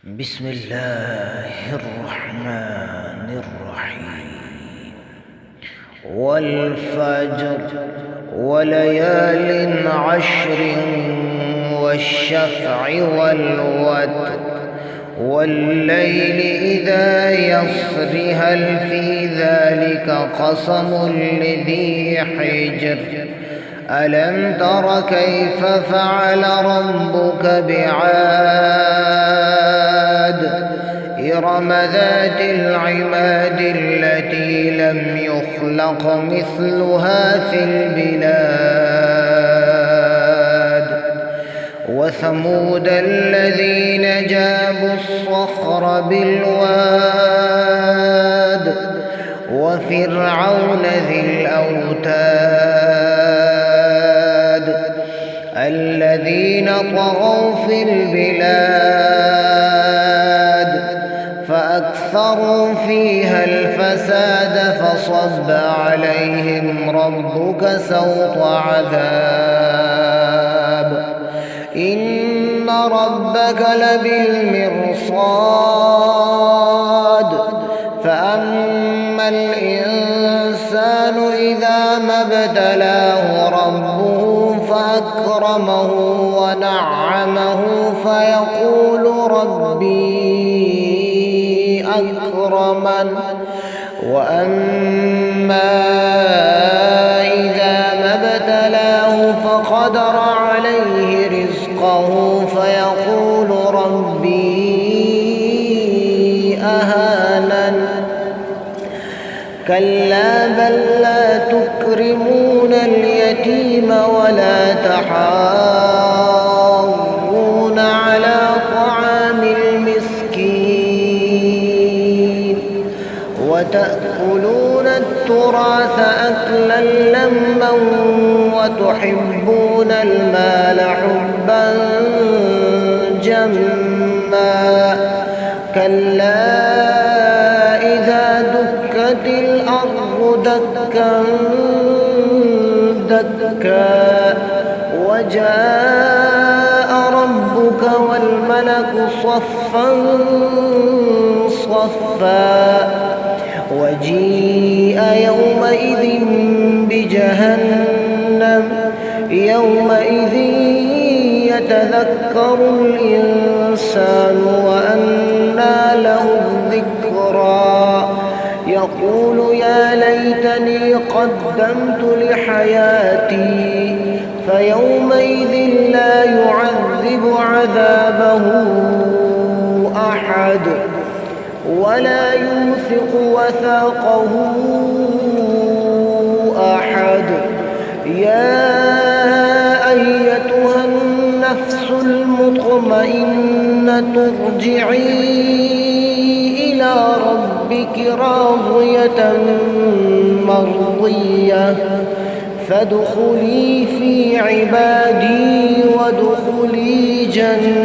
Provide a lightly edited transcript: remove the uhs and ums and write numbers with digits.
بسم الله الرحمن الرحيم. والفجر وليال عشر والشفع والوتر والليل إذا يسر هل في ذلك قسم لذي حجر ألم تر كيف فعل ربك بعاد إرم ذات العماد التي لم يخلق مثلها في البلاد وثمود الذين جابوا الصخر بالواد وفرعون ذي الأوتاد الذين طغوا في البلاد فأكثروا فيها الفساد فصب عليهم ربك سوط عذاب إن ربك لبالمرصاد فأما الإنسان إذا ما ابتلاه ربه فأكرمه ونعمه فيقول ربي أكرمن وأما إذا ما ابتلاه فقدر عليه رزقه فيقول ربي أهانن كلا بل لا تكرمون اليتيم ولا تحاضون على طعام المسكين وتأكلون التراث أكلا لما وتحبون المال حبا جما كلا إذا دكت الأرض دكا دكا وجاء ربك والملك صفا صفا وجيء يومئذ بجهنم يومئذ يتذكر الإنسان وأنى له الذكرى يقول يا ليتني قدمت لحياتي فيومئذ لا يعذب عذابه أحد ولا يوثق وثاقه أحد يا أيتها النفس المطمئنة ارجعي إلى ربك راضية مرضية فادخلي في عبادي وادخلي جنتي.